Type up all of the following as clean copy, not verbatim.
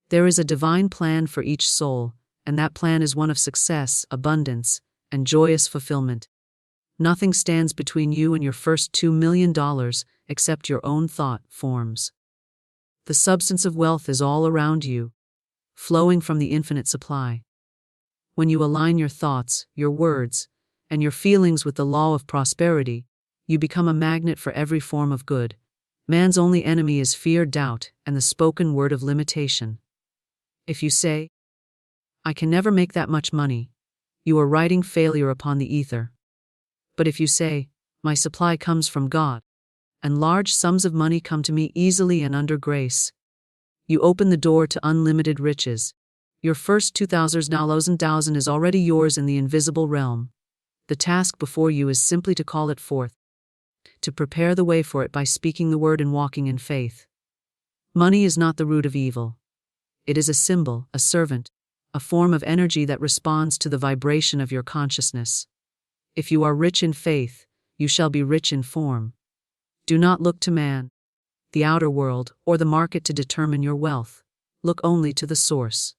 There is a divine plan for each soul, and that plan is one of success, abundance, and joyous fulfillment. Nothing stands between you and your first $2 million except your own thought forms. The substance of wealth is all around you, flowing from the infinite supply. When you align your thoughts, your words, and your feelings with the law of prosperity, you become a magnet for every form of good. Man's only enemy is fear, doubt, and the spoken word of limitation. If you say, "I can never make that much money," you are writing failure upon the ether. But if you say, "My supply comes from God, and large sums of money come to me easily and under grace," you open the door to unlimited riches. Your first $2,000 is already yours in the invisible realm. The task before you is simply to call it forth, to prepare the way for it by speaking the word and walking in faith. Money is not the root of evil. It is a symbol, a servant, a form of energy that responds to the vibration of your consciousness. If you are rich in faith, you shall be rich in form. Do not look to man, the outer world, or the market to determine your wealth. Look only to the source.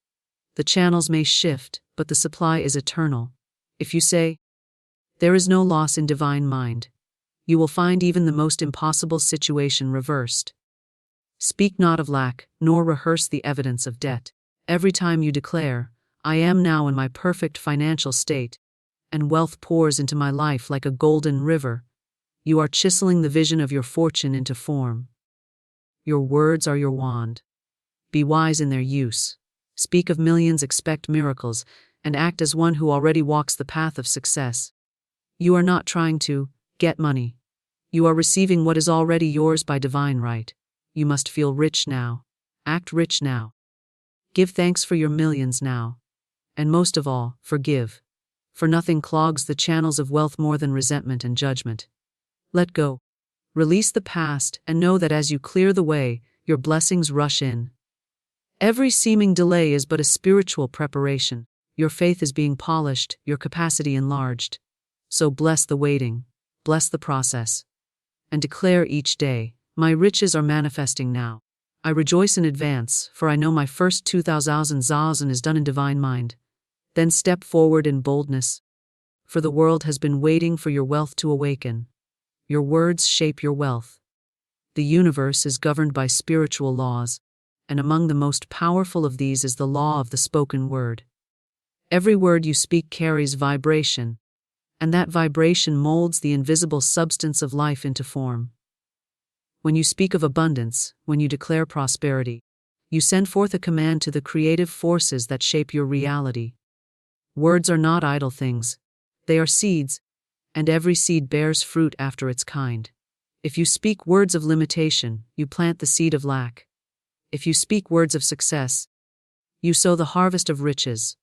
The channels may shift, but the supply is eternal. If you say, "There is no loss in divine mind," you will find even the most impossible situation reversed. Speak not of lack, nor rehearse the evidence of debt. Every time you declare, "I am now in my perfect financial state, and wealth pours into my life like a golden river," you are chiseling the vision of your fortune into form. Your words are your wand. Be wise in their use. Speak of millions, expect miracles, and act as one who already walks the path of success. You are not trying to get money. You are receiving what is already yours by divine right. You must feel rich now. Act rich now. Give thanks for your millions now. And most of all, forgive. For nothing clogs the channels of wealth more than resentment and judgment. Let go. Release the past and know that as you clear the way, your blessings rush in. Every seeming delay is but a spiritual preparation. Your faith is being polished, your capacity enlarged. So bless the waiting, bless the process, and declare each day, "My riches are manifesting now. I rejoice in advance, for I know my first 2,000 is done in divine mind." Then step forward in boldness, for the world has been waiting for your wealth to awaken. Your words shape your wealth. The universe is governed by spiritual laws, and among the most powerful of these is the law of the spoken word. Every word you speak carries vibration, and that vibration molds the invisible substance of life into form. When you speak of abundance, when you declare prosperity, you send forth a command to the creative forces that shape your reality. Words are not idle things. They are seeds, and every seed bears fruit after its kind. If you speak words of limitation, you plant the seed of lack. If you speak words of success, you sow the harvest of riches.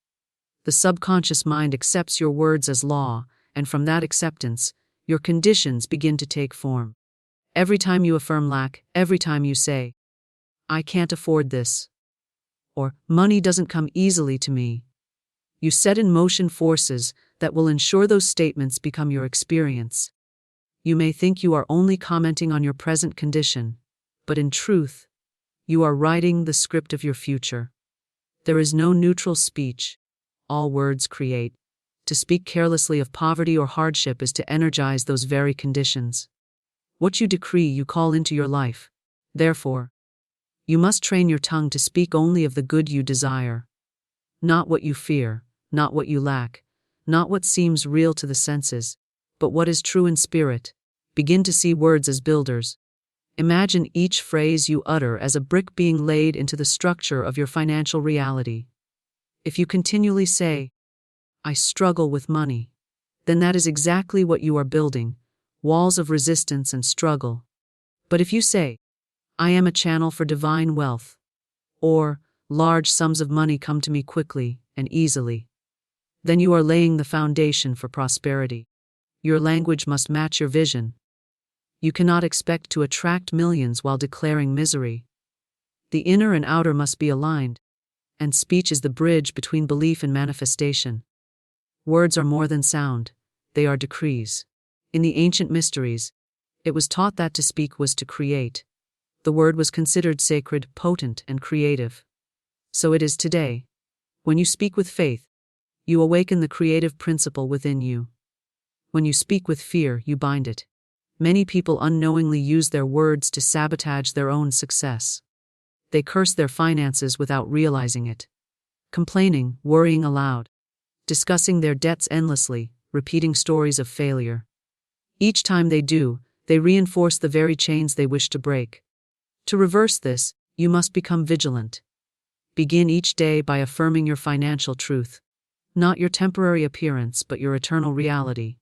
The subconscious mind accepts your words as law, and from that acceptance, your conditions begin to take form. Every time you affirm lack, every time you say, "I can't afford this," or "money doesn't come easily to me," you set in motion forces that will ensure those statements become your experience. You may think you are only commenting on your present condition, but in truth, you are writing the script of your future. There is no neutral speech. All words create. To speak carelessly of poverty or hardship is to energize those very conditions. What you decree, you call into your life. Therefore, you must train your tongue to speak only of the good you desire. Not what you fear, not what you lack, not what seems real to the senses, but what is true in spirit. Begin to see words as builders. Imagine each phrase you utter as a brick being laid into the structure of your financial reality. If you continually say, "I struggle with money," then that is exactly what you are building, walls of resistance and struggle. But if you say, "I am a channel for divine wealth," or "large sums of money come to me quickly and easily," then you are laying the foundation for prosperity. Your language must match your vision. You cannot expect to attract millions while declaring misery. The inner and outer must be aligned, and speech is the bridge between belief and manifestation. Words are more than sound, they are decrees. In the ancient mysteries, it was taught that to speak was to create. The word was considered sacred, potent, and creative. So it is today. When you speak with faith, you awaken the creative principle within you. When you speak with fear, you bind it. Many people unknowingly use their words to sabotage their own success. They curse their finances without realizing it. Complaining, worrying aloud, discussing their debts endlessly, repeating stories of failure. Each time they do, they reinforce the very chains they wish to break. To reverse this, you must become vigilant. Begin each day by affirming your financial truth. Not your temporary appearance, but your eternal reality.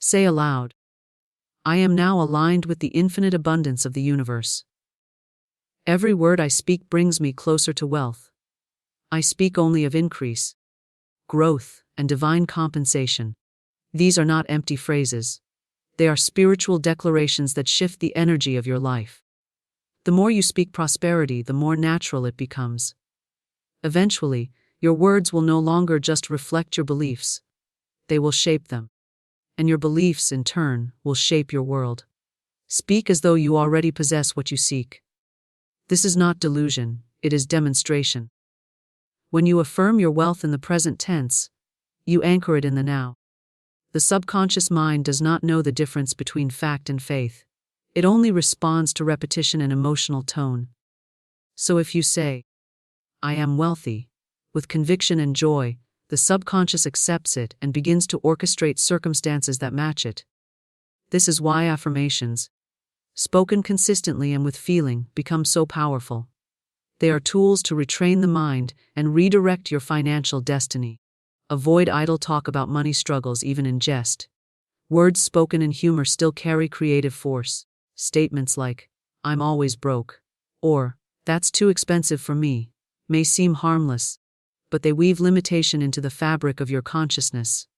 Say aloud, I am now aligned with the infinite abundance of the universe. Every word I speak brings me closer to wealth. I speak only of increase, growth, and divine compensation. These are not empty phrases. They are spiritual declarations that shift the energy of your life. The more you speak prosperity, the more natural it becomes. Eventually, your words will no longer just reflect your beliefs. They will shape them. And your beliefs, in turn, will shape your world. Speak as though you already possess what you seek. This is not delusion, it is demonstration. When you affirm your wealth in the present tense, you anchor it in the now. The subconscious mind does not know the difference between fact and faith. It only responds to repetition and emotional tone. So if you say, I am wealthy, with conviction and joy, the subconscious accepts it and begins to orchestrate circumstances that match it. This is why affirmations, spoken consistently and with feeling, become so powerful. They are tools to retrain the mind and redirect your financial destiny. Avoid idle talk about money struggles even in jest. Words spoken in humor still carry creative force. Statements like, I'm always broke, or, that's too expensive for me, may seem harmless, but they weave limitation into the fabric of your consciousness.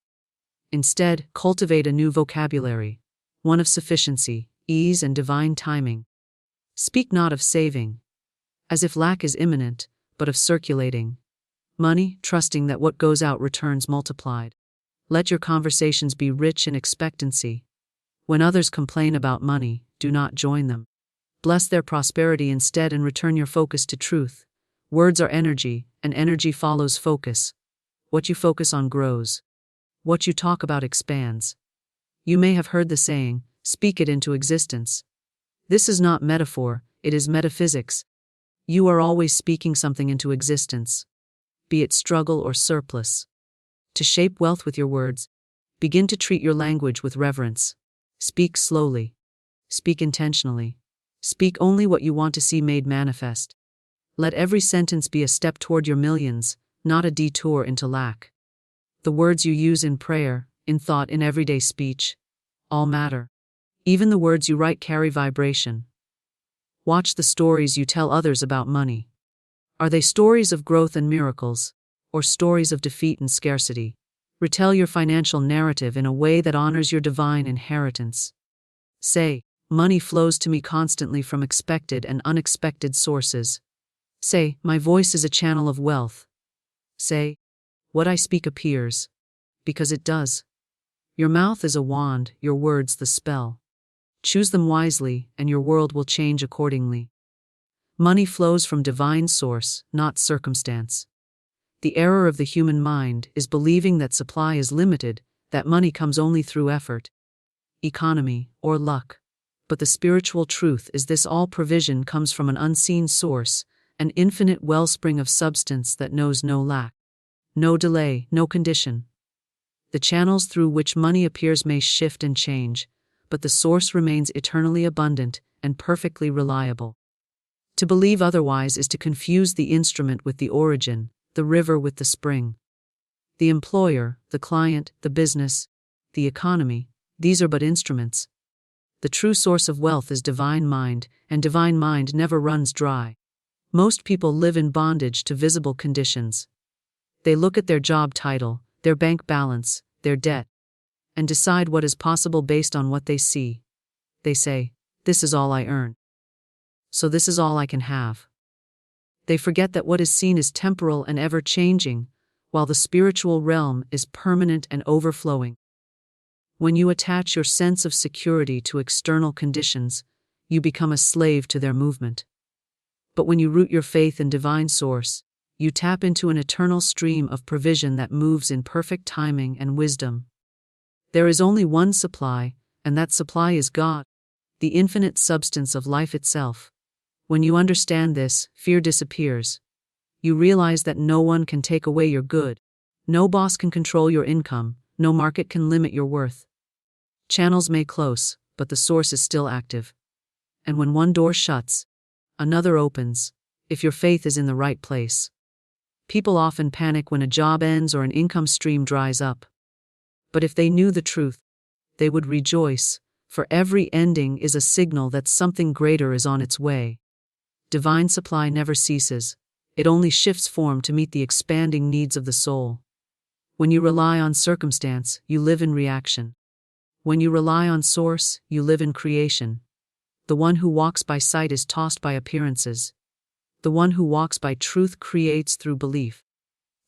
Instead, cultivate a new vocabulary, one of sufficiency, ease, and divine timing. Speak not of saving, as if lack is imminent, but of circulating money, trusting that what goes out returns multiplied. Let your conversations be rich in expectancy. When others complain about money, do not join them. Bless their prosperity instead and return your focus to truth. Words are energy, and energy follows focus. What you focus on grows. What you talk about expands. You may have heard the saying, speak it into existence. This is not metaphor, it is metaphysics. You are always speaking something into existence, be it struggle or surplus. To shape wealth with your words, begin to treat your language with reverence. Speak slowly. Speak intentionally. Speak only what you want to see made manifest. Let every sentence be a step toward your millions, not a detour into lack. The words you use in prayer, in thought, in everyday speech, all matter. Even the words you write carry vibration. Watch the stories you tell others about money. Are they stories of growth and miracles, or stories of defeat and scarcity? Retell your financial narrative in a way that honors your divine inheritance. Say, money flows to me constantly from expected and unexpected sources. Say, my voice is a channel of wealth. Say, what I speak appears. Because it does. Your mouth is a wand, your words the spell. Choose them wisely, and your world will change accordingly. Money flows from divine source, not circumstance. The error of the human mind is believing that supply is limited, that money comes only through effort, economy, or luck. But the spiritual truth is this: all provision comes from an unseen source, an infinite wellspring of substance that knows no lack, no delay, no condition. The channels through which money appears may shift and change, but the source remains eternally abundant and perfectly reliable. To believe otherwise is to confuse the instrument with the origin, the river with the spring. The employer, the client, the business, the economy, these are but instruments. The true source of wealth is divine mind, and divine mind never runs dry. Most people live in bondage to visible conditions. They look at their job title, their bank balance, their debt, and decide what is possible based on what they see. They say, this is all I earn, so this is all I can have. They forget that what is seen is temporal and ever-changing, while the spiritual realm is permanent and overflowing. When you attach your sense of security to external conditions, you become a slave to their movement. But when you root your faith in divine source, You tap into an eternal stream of provision that moves in perfect timing and wisdom. There is only one supply, and that supply is God, the infinite substance of life itself. When you understand this, fear disappears. You realize that no one can take away your good. No boss can control your income. No market can limit your worth. Channels may close, but the source is still active. And when one door shuts, another opens, if your faith is in the right place. People often panic when a job ends or an income stream dries up. But if they knew the truth, they would rejoice, for every ending is a signal that something greater is on its way. Divine supply never ceases. It only shifts form to meet the expanding needs of the soul. When you rely on circumstance, you live in reaction. When you rely on source, you live in creation. The one who walks by sight is tossed by appearances. The one who walks by truth creates through belief.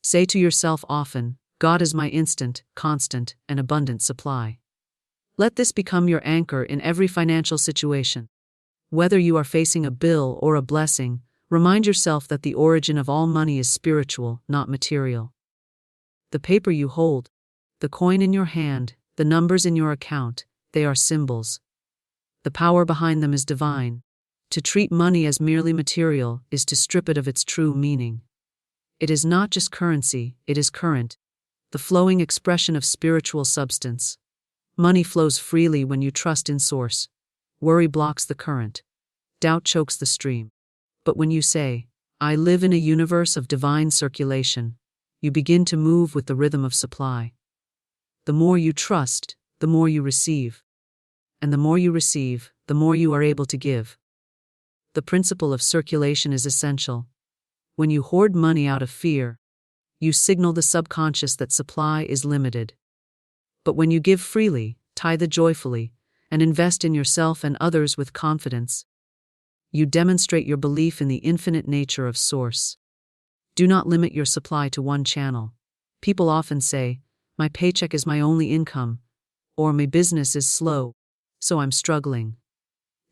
Say to yourself often, God is my instant, constant, and abundant supply. Let this become your anchor in every financial situation. Whether you are facing a bill or a blessing, remind yourself that the origin of all money is spiritual, not material. The paper you hold, the coin in your hand, the numbers in your account, they are symbols. The power behind them is divine. To treat money as merely material is to strip it of its true meaning. It is not just currency, it is current, the flowing expression of spiritual substance. Money flows freely when you trust in source. Worry blocks the current. Doubt chokes the stream. But when you say, I live in a universe of divine circulation, you begin to move with the rhythm of supply. The more you trust, the more you receive. And the more you receive, the more you are able to give. The principle of circulation is essential. When you hoard money out of fear, you signal the subconscious that supply is limited. But when you give freely, tithe joyfully, and invest in yourself and others with confidence, you demonstrate your belief in the infinite nature of source. Do not limit your supply to one channel. People often say, my paycheck is my only income, or my business is slow, so I'm struggling.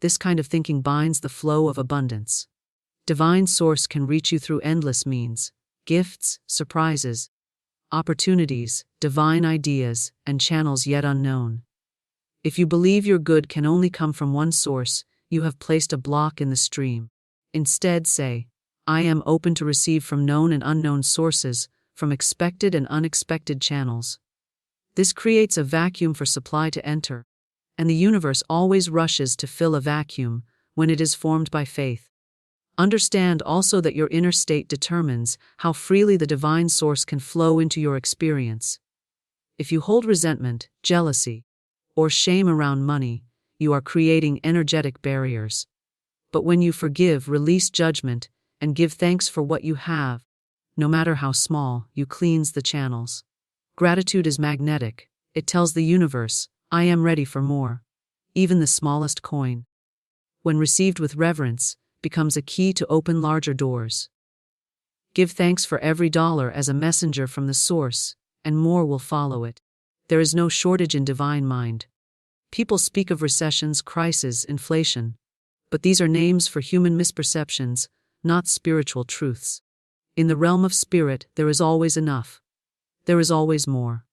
This kind of thinking binds the flow of abundance. Divine source can reach you through endless means, gifts, surprises, opportunities, divine ideas, and channels yet unknown. If you believe your good can only come from one source, you have placed a block in the stream. Instead, say, I am open to receive from known and unknown sources, from expected and unexpected channels. This creates a vacuum for supply to enter, and the universe always rushes to fill a vacuum when it is formed by faith. Understand also that your inner state determines how freely the divine source can flow into your experience. If you hold resentment, jealousy, or shame around money, you are creating energetic barriers. But when you forgive, release judgment, and give thanks for what you have, no matter how small, you cleanse the channels. Gratitude is magnetic. It tells the universe, I am ready for more. Even the smallest coin, when received with reverence, becomes a key to open larger doors. Give thanks for every dollar as a messenger from the source, and more will follow it. There is no shortage in divine mind. People speak of recessions, crises, inflation, but these are names for human misperceptions, not spiritual truths. In the realm of spirit, there is always enough. There is always more.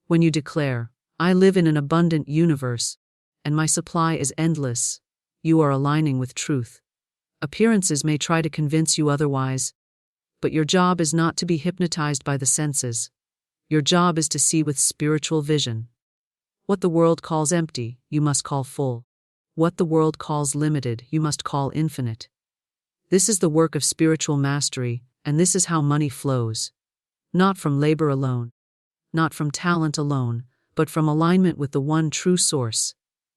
When you declare, I live in an abundant universe, and my supply is endless, you are aligning with truth. Appearances may try to convince you otherwise, but your job is not to be hypnotized by the senses. Your job is to see with spiritual vision. What the world calls empty, you must call full. What the world calls limited, you must call infinite. This is the work of spiritual mastery, and this is how money flows. Not from labor alone, not from talent alone, but from alignment with the one true source.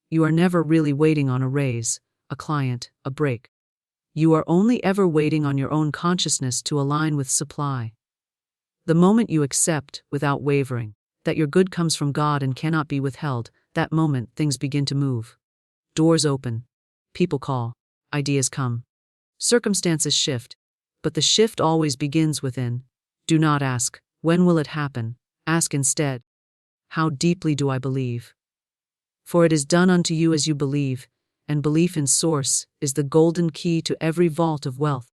You are never really waiting on a raise, a client, a break. You are only ever waiting on your own consciousness to align with supply. The moment you accept, without wavering, that your good comes from God and cannot be withheld, that moment things begin to move. Doors open. People call. Ideas come. Circumstances shift. But the shift always begins within. Do not ask, when will it happen? Ask instead, how deeply do I believe? For it is done unto you as you believe, and belief in source is the golden key to every vault of wealth.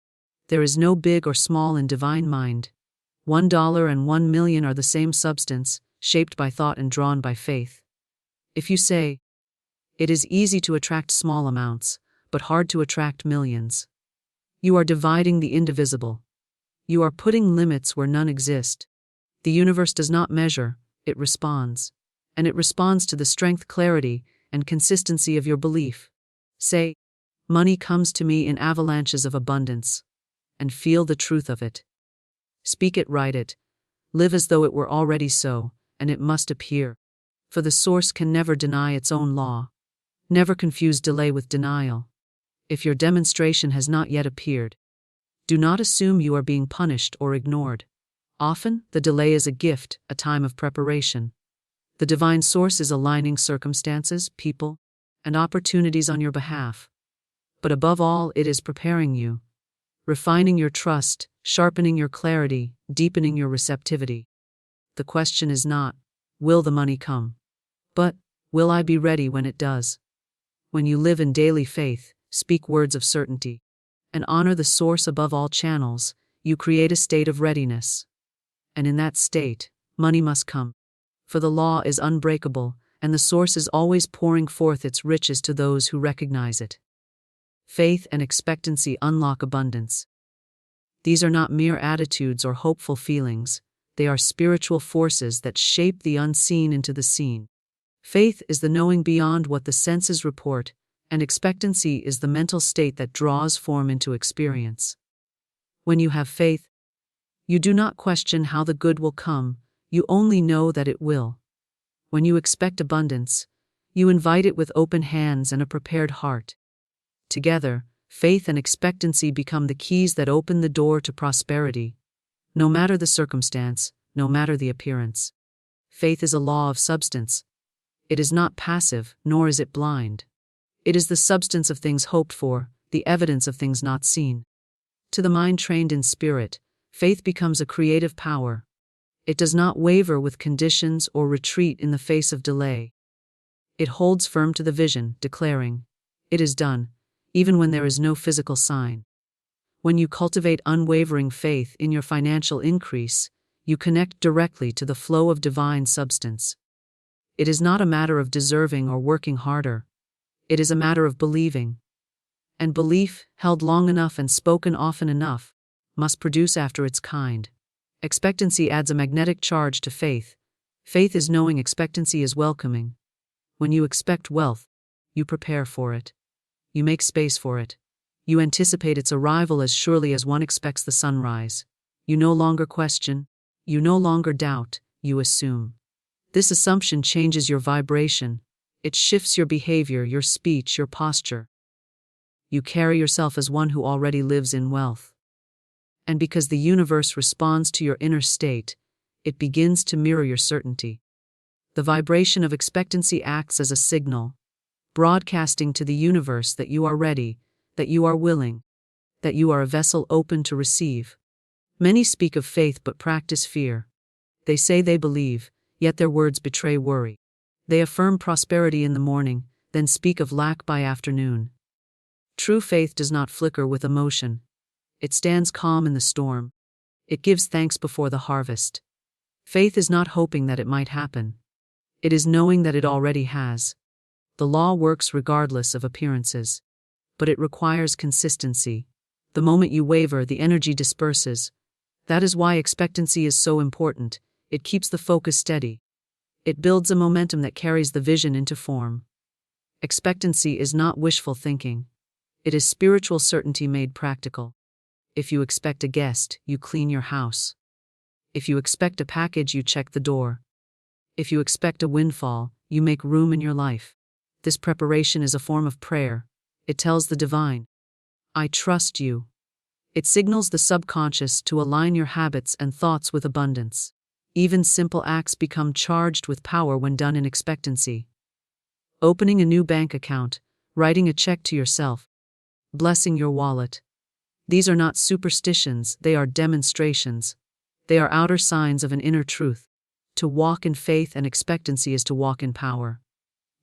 There is no big or small in divine mind. $1 and 1 million are the same substance, shaped by thought and drawn by faith. If you say, "It is easy to attract small amounts, but hard to attract millions," you are dividing the indivisible. You are putting limits where none exist. The universe does not measure, it responds. And it responds to the strength, clarity, and consistency of your belief. Say, "Money comes to me in avalanches of abundance," and feel the truth of it. Speak it, write it. Live as though it were already so, and it must appear. For the source can never deny its own law. Never confuse delay with denial. If your demonstration has not yet appeared, do not assume you are being punished or ignored. Often, the delay is a gift, a time of preparation. The divine source is aligning circumstances, people, and opportunities on your behalf. But above all, it is preparing you, refining your trust, sharpening your clarity, deepening your receptivity. The question is not, will the money come? But, will I be ready when it does? When you live in daily faith, speak words of certainty, and honor the source above all channels, you create a state of readiness. And in that state, money must come. For the law is unbreakable, and the source is always pouring forth its riches to those who recognize it. Faith and expectancy unlock abundance. These are not mere attitudes or hopeful feelings, they are spiritual forces that shape the unseen into the seen. Faith is the knowing beyond what the senses report, and expectancy is the mental state that draws form into experience. When you have faith, you do not question how the good will come, you only know that it will. When you expect abundance, you invite it with open hands and a prepared heart. Together, faith and expectancy become the keys that open the door to prosperity, no matter the circumstance, no matter the appearance. Faith is a law of substance. It is not passive, nor is it blind. It is the substance of things hoped for, the evidence of things not seen. To the mind trained in spirit, faith becomes a creative power. It does not waver with conditions or retreat in the face of delay. It holds firm to the vision, declaring, "It is done," even when there is no physical sign. When you cultivate unwavering faith in your financial increase, you connect directly to the flow of divine substance. It is not a matter of deserving or working harder. It is a matter of believing. And belief, held long enough and spoken often enough, must produce after its kind. Expectancy adds a magnetic charge to faith. Faith is knowing, expectancy is welcoming. When you expect wealth, you prepare for it. You make space for it. You anticipate its arrival as surely as one expects the sunrise. You no longer question. You no longer doubt. You assume. This assumption changes your vibration. It shifts your behavior, your speech, your posture. You carry yourself as one who already lives in wealth. And because the universe responds to your inner state, it begins to mirror your certainty. The vibration of expectancy acts as a signal, broadcasting to the universe that you are ready, that you are willing, that you are a vessel open to receive. Many speak of faith but practice fear. They say they believe, yet their words betray worry. They affirm prosperity in the morning, then speak of lack by afternoon. True faith does not flicker with emotion. It stands calm in the storm. It gives thanks before the harvest. Faith is not hoping that it might happen. It is knowing that it already has. The law works regardless of appearances. But it requires consistency. The moment you waver, the energy disperses. That is why expectancy is so important. It keeps the focus steady. It builds a momentum that carries the vision into form. Expectancy is not wishful thinking. It is spiritual certainty made practical. If you expect a guest, you clean your house. If you expect a package, you check the door. If you expect a windfall, you make room in your life. This preparation is a form of prayer. It tells the divine, "I trust you." It signals the subconscious to align your habits and thoughts with abundance. Even simple acts become charged with power when done in expectancy. Opening a new bank account, writing a check to yourself, blessing your wallet. These are not superstitions, they are demonstrations. They are outer signs of an inner truth. To walk in faith and expectancy is to walk in power.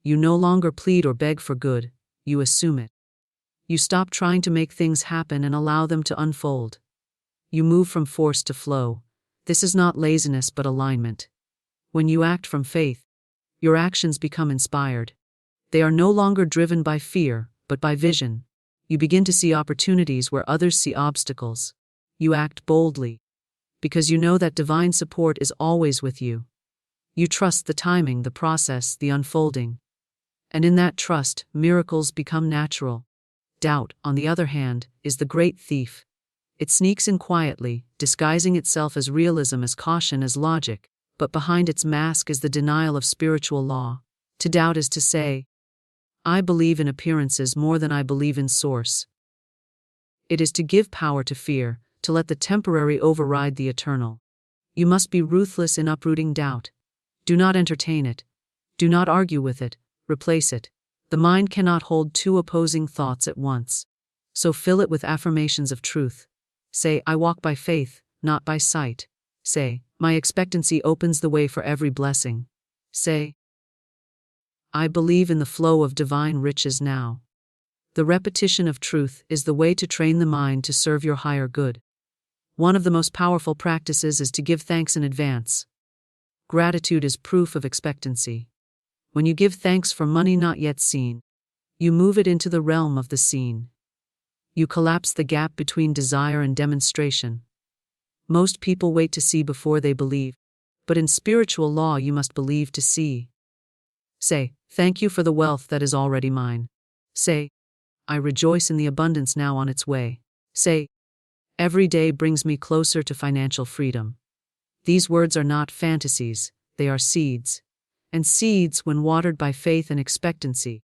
You no longer plead or beg for good, you assume it. You stop trying to make things happen and allow them to unfold. You move from force to flow. This is not laziness but alignment. When you act from faith, your actions become inspired. They are no longer driven by fear, but by vision. You begin to see opportunities where others see obstacles. You act boldly, because you know that divine support is always with you. You trust the timing, the process, the unfolding. And in that trust, miracles become natural. Doubt, on the other hand, is the great thief. It sneaks in quietly, disguising itself as realism, as caution, as logic, but behind its mask is the denial of spiritual law. To doubt is to say, I believe in appearances more than I believe in source. It is to give power to fear, to let the temporary override the eternal. You must be ruthless in uprooting doubt. Do not entertain it. Do not argue with it. Replace it. The mind cannot hold two opposing thoughts at once. So fill it with affirmations of truth. Say, I walk by faith, not by sight. Say, my expectancy opens the way for every blessing. Say, I believe in the flow of divine riches now. The repetition of truth is the way to train the mind to serve your higher good. One of the most powerful practices is to give thanks in advance. Gratitude is proof of expectancy. When you give thanks for money not yet seen, you move it into the realm of the seen. You collapse the gap between desire and demonstration. Most people wait to see before they believe, but in spiritual law you must believe to see. Say, thank you for the wealth that is already mine. Say, I rejoice in the abundance now on its way. Say, every day brings me closer to financial freedom. These words are not fantasies, they are seeds. And seeds, when watered by faith and expectancy,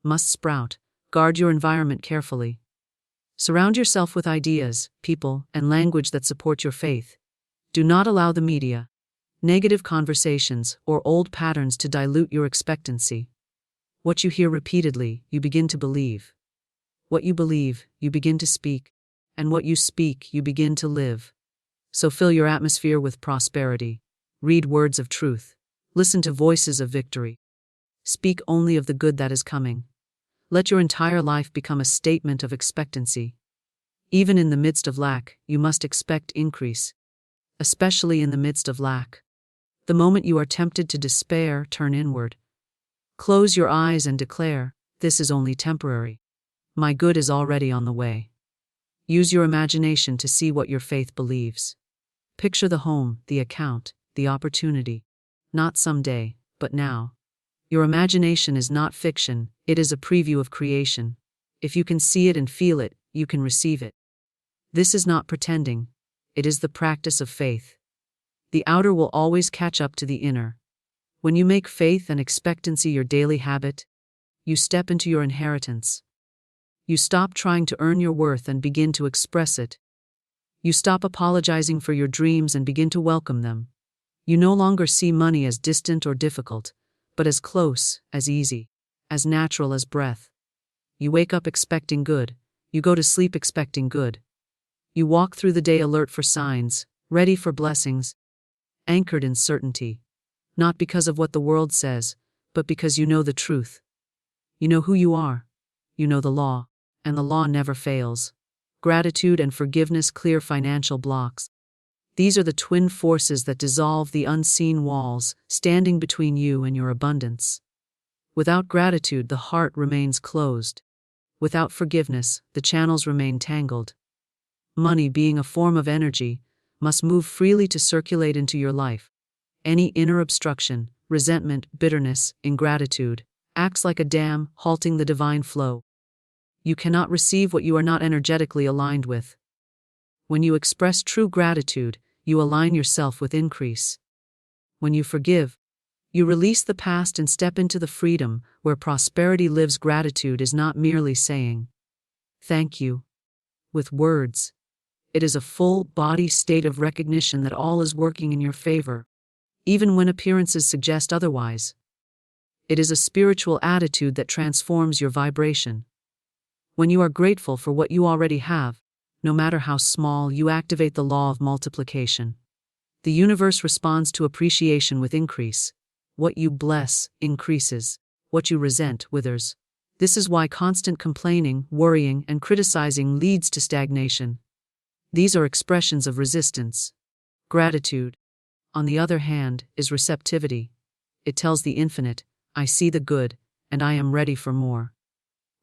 must sprout. Guard your environment carefully. Surround yourself with ideas, people, and language that support your faith. Do not allow the media, negative conversations, or old patterns to dilute your expectancy. What you hear repeatedly, you begin to believe. What you believe, you begin to speak. And what you speak, you begin to live. So fill your atmosphere with prosperity. Read words of truth. Listen to voices of victory. Speak only of the good that is coming. Let your entire life become a statement of expectancy. Even in the midst of lack, you must expect increase. Especially in the midst of lack. The moment you are tempted to despair, turn inward. Close your eyes and declare, this is only temporary. My good is already on the way. Use your imagination to see what your faith believes. Picture the home, the account, the opportunity. Not someday, but now. Your imagination is not fiction, it is a preview of creation. If you can see it and feel it, you can receive it. This is not pretending, it is the practice of faith. The outer will always catch up to the inner. When you make faith and expectancy your daily habit, you step into your inheritance. You stop trying to earn your worth and begin to express it. You stop apologizing for your dreams and begin to welcome them. You no longer see money as distant or difficult, but as close, as easy, as natural as breath. You wake up expecting good. You go to sleep expecting good. You walk through the day alert for signs, ready for blessings, anchored in certainty, not because of what the world says, but because you know the truth. You know who you are. You know the law, and the law never fails. Gratitude and forgiveness clear financial blocks. These are the twin forces that dissolve the unseen walls, standing between you and your abundance. Without gratitude, the heart remains closed. Without forgiveness, the channels remain tangled. Money, being a form of energy, must move freely to circulate into your life. Any inner obstruction, resentment, bitterness, ingratitude, acts like a dam, halting the divine flow. You cannot receive what you are not energetically aligned with. When you express true gratitude, you align yourself with increase. When you forgive, you release the past and step into the freedom where prosperity lives. Gratitude is not merely saying, thank you, with words. It is a full-body state of recognition that all is working in your favor, even when appearances suggest otherwise. It is a spiritual attitude that transforms your vibration. When you are grateful for what you already have, no matter how small, you activate the law of multiplication. The universe responds to appreciation with increase. What you bless increases. What you resent withers. This is why constant complaining, worrying, and criticizing leads to stagnation. These are expressions of resistance. Gratitude, on the other hand, is receptivity. It tells the infinite, I see the good, and I am ready for more.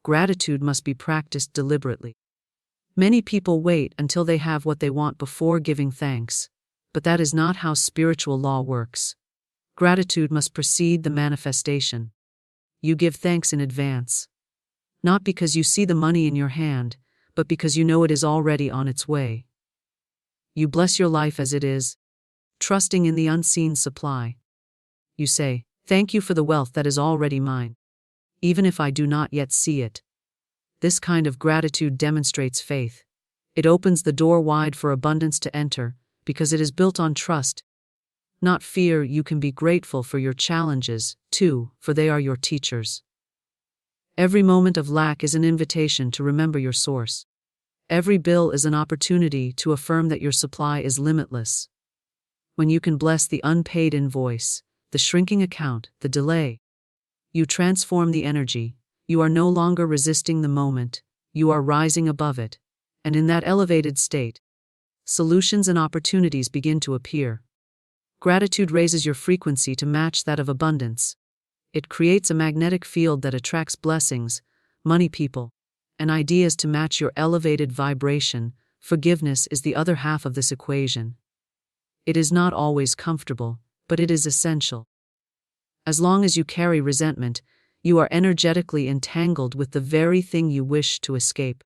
Gratitude must be practiced deliberately. Many people wait until they have what they want before giving thanks, but that is not how spiritual law works. Gratitude must precede the manifestation. You give thanks in advance. Not because you see the money in your hand, but because you know it is already on its way. You bless your life as it is, trusting in the unseen supply. You say, thank you for the wealth that is already mine, even if I do not yet see it. This kind of gratitude demonstrates faith. It opens the door wide for abundance to enter, because it is built on trust, not fear. You can be grateful for your challenges, too, for they are your teachers. Every moment of lack is an invitation to remember your source. Every bill is an opportunity to affirm that your supply is limitless. When you can bless the unpaid invoice, the shrinking account, the delay, you transform the energy. You are no longer resisting the moment, you are rising above it, and in that elevated state, solutions and opportunities begin to appear. Gratitude raises your frequency to match that of abundance. It creates a magnetic field that attracts blessings, money, people, and ideas to match your elevated vibration. Forgiveness is the other half of this equation. It is not always comfortable, but it is essential. As long as you carry resentment, you are energetically entangled with the very thing you wish to escape.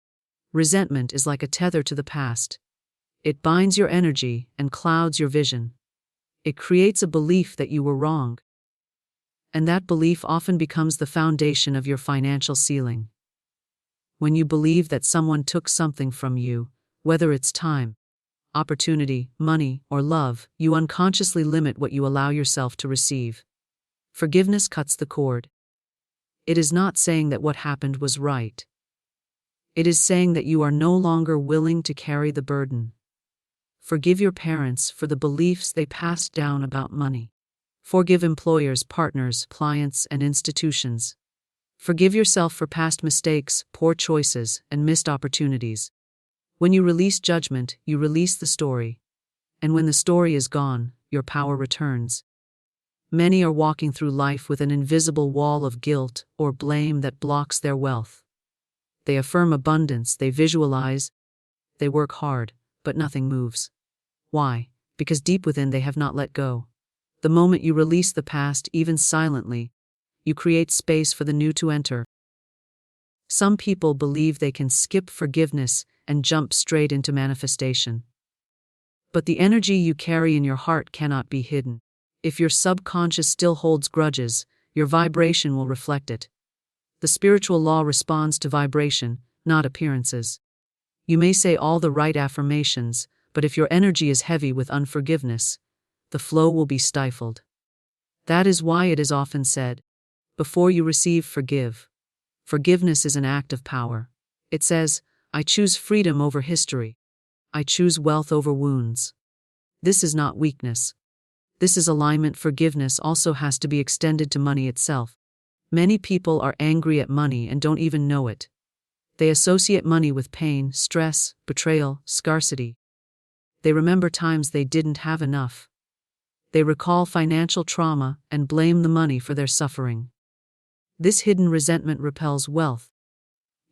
Resentment is like a tether to the past. It binds your energy and clouds your vision. It creates a belief that you were wrong. And that belief often becomes the foundation of your financial ceiling. When you believe that someone took something from you, whether it's time, opportunity, money, or love, you unconsciously limit what you allow yourself to receive. Forgiveness cuts the cord. It is not saying that what happened was right. It is saying that you are no longer willing to carry the burden. Forgive your parents for the beliefs they passed down about money. Forgive employers, partners, clients, and institutions. Forgive yourself for past mistakes, poor choices, and missed opportunities. When you release judgment, you release the story. And when the story is gone, your power returns. Many are walking through life with an invisible wall of guilt or blame that blocks their wealth. They affirm abundance, they visualize, they work hard, but nothing moves. Why? Because deep within they have not let go. The moment you release the past, even silently, you create space for the new to enter. Some people believe they can skip forgiveness and jump straight into manifestation. But the energy you carry in your heart cannot be hidden. If your subconscious still holds grudges, your vibration will reflect it. The spiritual law responds to vibration, not appearances. You may say all the right affirmations, but if your energy is heavy with unforgiveness, the flow will be stifled. That is why it is often said, before you receive, forgive. Forgiveness is an act of power. It says, I choose freedom over history. I choose wealth over wounds. This is not weakness. This is alignment. Forgiveness also has to be extended to money itself. Many people are angry at money and don't even know it. They associate money with pain, stress, betrayal, scarcity. They remember times they didn't have enough. They recall financial trauma and blame the money for their suffering. This hidden resentment repels wealth.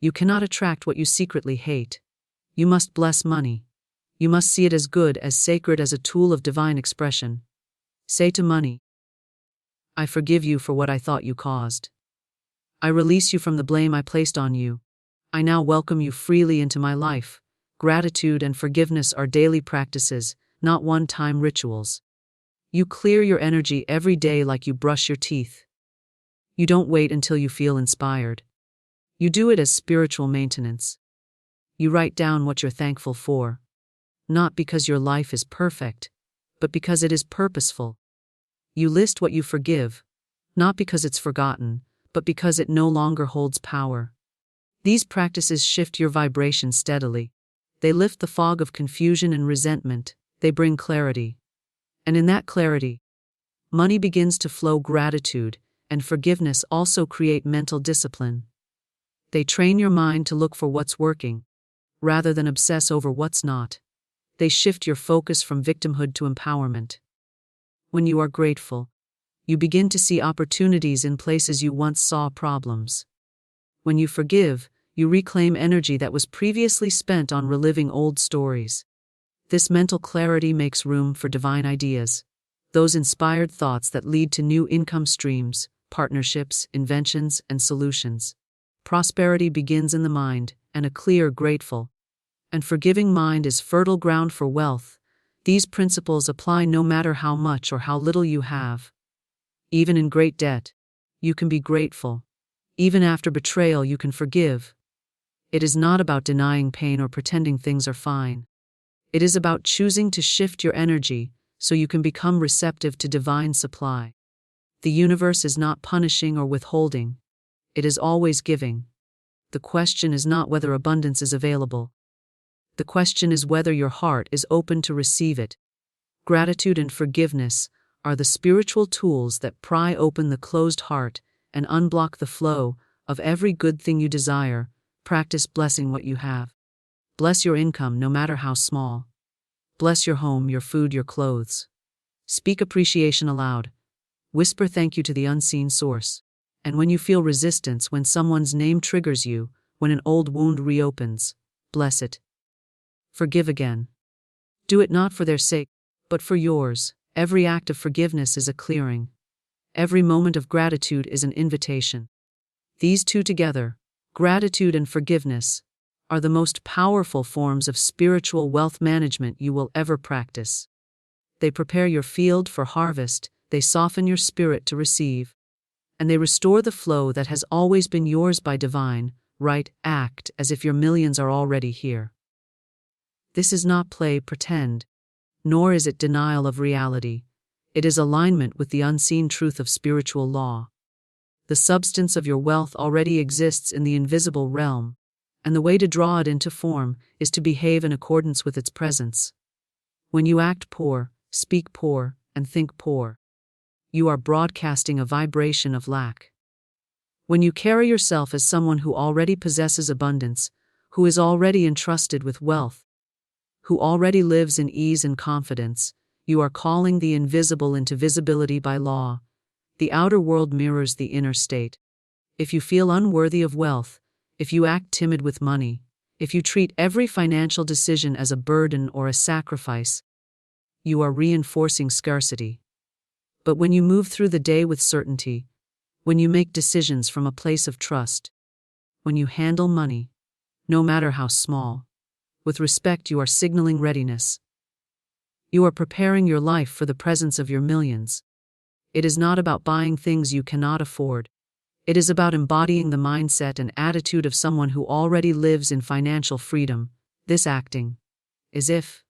You cannot attract what you secretly hate. You must bless money. You must see it as good, as sacred, as a tool of divine expression. Say to money, I forgive you for what I thought you caused. I release you from the blame I placed on you. I now welcome you freely into my life. Gratitude and forgiveness are daily practices, not one-time rituals. You clear your energy every day like you brush your teeth. You don't wait until you feel inspired. You do it as spiritual maintenance. You write down what you're thankful for. Not because your life is perfect, but because it is purposeful. You list what you forgive, not because it's forgotten, but because it no longer holds power. These practices shift your vibration steadily. They lift the fog of confusion and resentment. They bring clarity. And in that clarity, money begins to flow. Gratitude and forgiveness also create mental discipline. They train your mind to look for what's working, rather than obsess over what's not. They shift your focus from victimhood to empowerment. When you are grateful, you begin to see opportunities in places you once saw problems. When you forgive, you reclaim energy that was previously spent on reliving old stories. This mental clarity makes room for divine ideas, those inspired thoughts that lead to new income streams, partnerships, inventions, and solutions. Prosperity begins in the mind, and a clear, grateful, and forgiving mind is fertile ground for wealth. These principles apply no matter how much or how little you have. Even in great debt, you can be grateful. Even after betrayal, you can forgive. It is not about denying pain or pretending things are fine. It is about choosing to shift your energy so you can become receptive to divine supply. The universe is not punishing or withholding. It is always giving. The question is not whether abundance is available. The question is whether your heart is open to receive it. Gratitude and forgiveness are the spiritual tools that pry open the closed heart and unblock the flow of every good thing you desire. Practice blessing what you have. Bless your income, no matter how small. Bless your home, your food, your clothes. Speak appreciation aloud. Whisper thank you to the unseen source. And when you feel resistance, when someone's name triggers you, when an old wound reopens, bless it. Forgive again. Do it not for their sake, but for yours. Every act of forgiveness is a clearing. Every moment of gratitude is an invitation. These two together, gratitude and forgiveness, are the most powerful forms of spiritual wealth management you will ever practice. They prepare your field for harvest, they soften your spirit to receive, and they restore the flow that has always been yours by divine right. Act as if your millions are already here. This is not play, pretend, nor is it denial of reality. It is alignment with the unseen truth of spiritual law. The substance of your wealth already exists in the invisible realm, and the way to draw it into form is to behave in accordance with its presence. When you act poor, speak poor, and think poor, you are broadcasting a vibration of lack. When you carry yourself as someone who already possesses abundance, who is already entrusted with wealth, who already lives in ease and confidence, you are calling the invisible into visibility by law. The outer world mirrors the inner state. If you feel unworthy of wealth, if you act timid with money, if you treat every financial decision as a burden or a sacrifice, you are reinforcing scarcity. But when you move through the day with certainty, when you make decisions from a place of trust, when you handle money, no matter how small, with respect, you are signaling readiness. You are preparing your life for the presence of your millions. It is not about buying things you cannot afford. It is about embodying the mindset and attitude of someone who already lives in financial freedom. This acting, as if,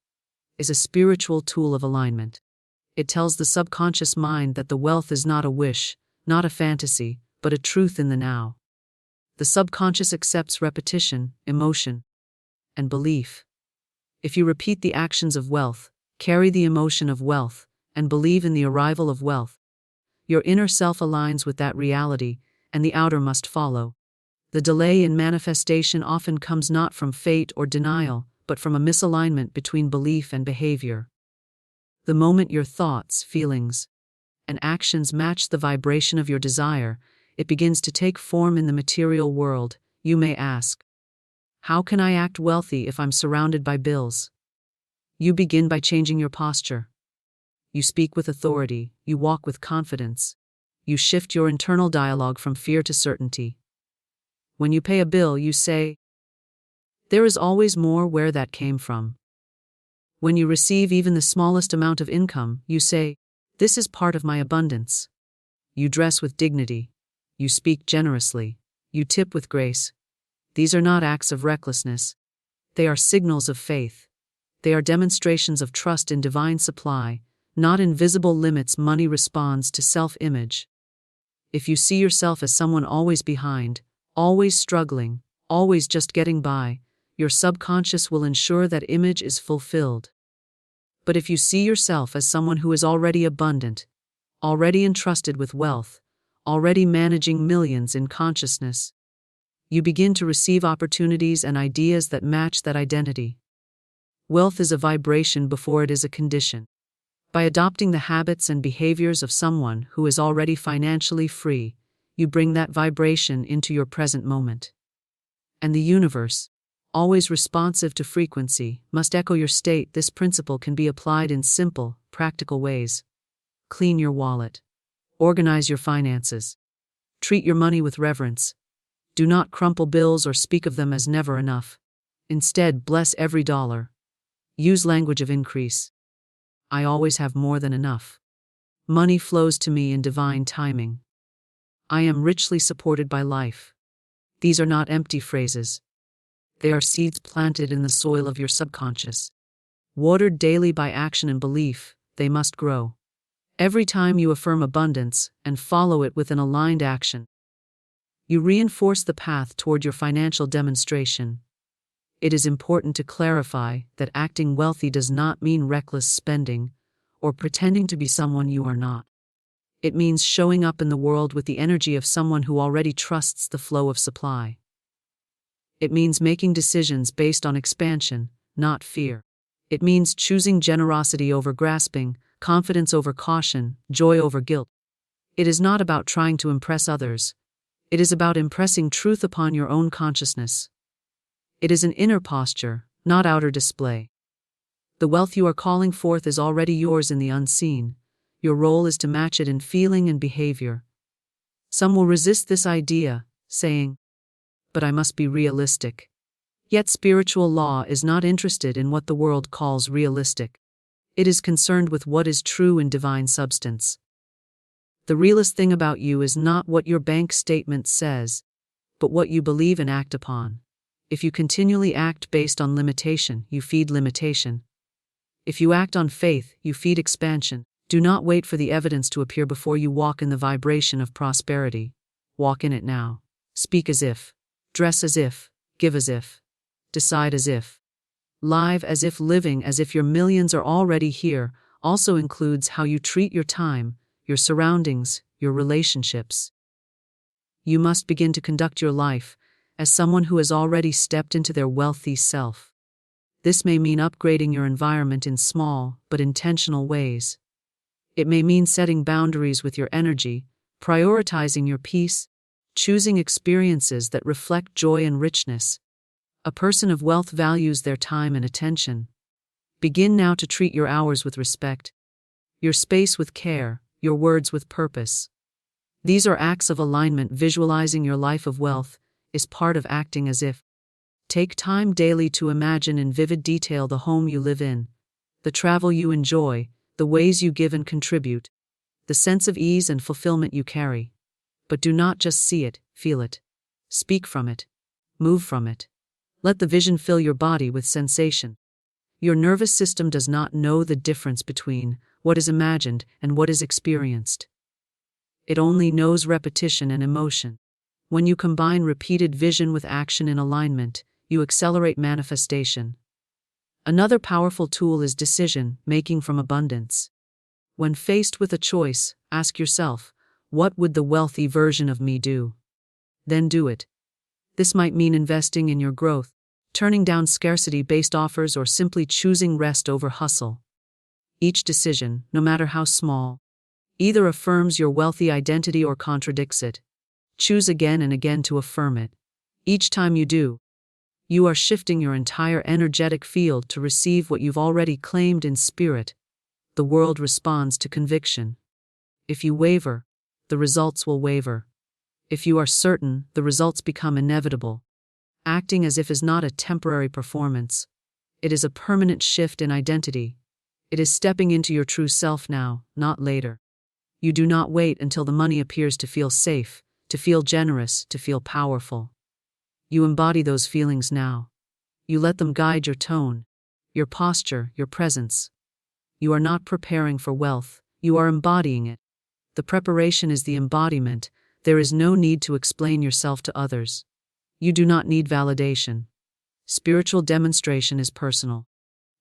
is a spiritual tool of alignment. It tells the subconscious mind that the wealth is not a wish, not a fantasy, but a truth in the now. The subconscious accepts repetition, emotion, and belief. If you repeat the actions of wealth, carry the emotion of wealth, and believe in the arrival of wealth, your inner self aligns with that reality, and the outer must follow. The delay in manifestation often comes not from fate or denial, but from a misalignment between belief and behavior. The moment your thoughts, feelings, and actions match the vibration of your desire, it begins to take form in the material world. You may ask, how can I act wealthy if I'm surrounded by bills? You begin by changing your posture. You speak with authority, you walk with confidence. You shift your internal dialogue from fear to certainty. When you pay a bill, you say, there is always more where that came from. When you receive even the smallest amount of income, you say, this is part of my abundance. You dress with dignity. You speak generously. You tip with grace. These are not acts of recklessness. They are signals of faith. They are demonstrations of trust in divine supply, not invisible limits. Money responds to self-image. If you see yourself as someone always behind, always struggling, always just getting by, your subconscious will ensure that image is fulfilled. But if you see yourself as someone who is already abundant, already entrusted with wealth, already managing millions in consciousness, You begin to receive opportunities and ideas that match that identity. Wealth is a vibration before it is a condition. By adopting the habits and behaviors of someone who is already financially free, you bring that vibration into your present moment. And the universe, always responsive to frequency, must echo your state. This principle can be applied in simple, practical ways. Clean your wallet. Organize your finances. Treat your money with reverence. Do not crumple bills or speak of them as never enough. Instead, bless every dollar. Use language of increase. I always have more than enough. Money flows to me in divine timing. I am richly supported by life. These are not empty phrases. They are seeds planted in the soil of your subconscious. Watered daily by action and belief, they must grow. Every time you affirm abundance and follow it with an aligned action, you reinforce the path toward your financial demonstration. It is important to clarify that acting wealthy does not mean reckless spending or pretending to be someone you are not. It means showing up in the world with the energy of someone who already trusts the flow of supply. It means making decisions based on expansion, not fear. It means choosing generosity over grasping, confidence over caution, joy over guilt. It is not about trying to impress others. It is about impressing truth upon your own consciousness. It is an inner posture, not outer display. The wealth you are calling forth is already yours in the unseen. Your role is to match it in feeling and behavior. Some will resist this idea, saying, "But I must be realistic." Yet spiritual law is not interested in what the world calls realistic. It is concerned with what is true in divine substance. The realest thing about you is not what your bank statement says, but what you believe and act upon. If you continually act based on limitation, you feed limitation. If you act on faith, you feed expansion. Do not wait for the evidence to appear before you walk in the vibration of prosperity. Walk in it now. Speak as if. Dress as if. Give as if. Decide as if. Live as if. Living as if your millions are already here also includes how you treat your time, your surroundings, your relationships. You must begin to conduct your life as someone who has already stepped into their wealthy self. This may mean upgrading your environment in small but intentional ways. It may mean setting boundaries with your energy, prioritizing your peace, choosing experiences that reflect joy and richness. A person of wealth values their time and attention. Begin now to treat your hours with respect, your space with care, your words with purpose. These are acts of alignment. Visualizing your life of wealth is part of acting as if. Take time daily to imagine in vivid detail the home you live in, the travel you enjoy, the ways you give and contribute, the sense of ease and fulfillment you carry. But do not just see it, feel it. Speak from it. Move from it. Let the vision fill your body with sensation. Your nervous system does not know the difference between what is imagined and what is experienced. It only knows repetition and emotion. When you combine repeated vision with action in alignment, you accelerate manifestation. Another powerful tool is decision-making from abundance. When faced with a choice, ask yourself, what would the wealthy version of me do? Then do it. This might mean investing in your growth, turning down scarcity-based offers, or simply choosing rest over hustle. Each decision, no matter how small, either affirms your wealthy identity or contradicts it. Choose again and again to affirm it. Each time you do, you are shifting your entire energetic field to receive what you've already claimed in spirit. The world responds to conviction. If you waver, the results will waver. If you are certain, the results become inevitable. Acting as if is not a temporary performance. It is a permanent shift in identity. It is stepping into your true self now, not later. You do not wait until the money appears to feel safe, to feel generous, to feel powerful. You embody those feelings now. You let them guide your tone, your posture, your presence. You are not preparing for wealth, you are embodying it. The preparation is the embodiment. There is no need to explain yourself to others. You do not need validation. Spiritual demonstration is personal.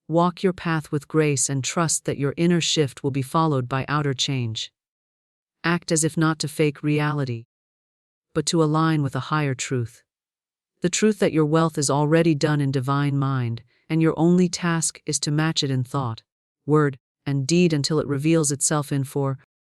Walk your path with grace and trust that your inner shift will be followed by outer change. Act as if not to fake reality, but to align with a higher truth. The truth that your wealth is already done in divine mind, and your only task is to match it in thought, word, and deed until it reveals itself in 4.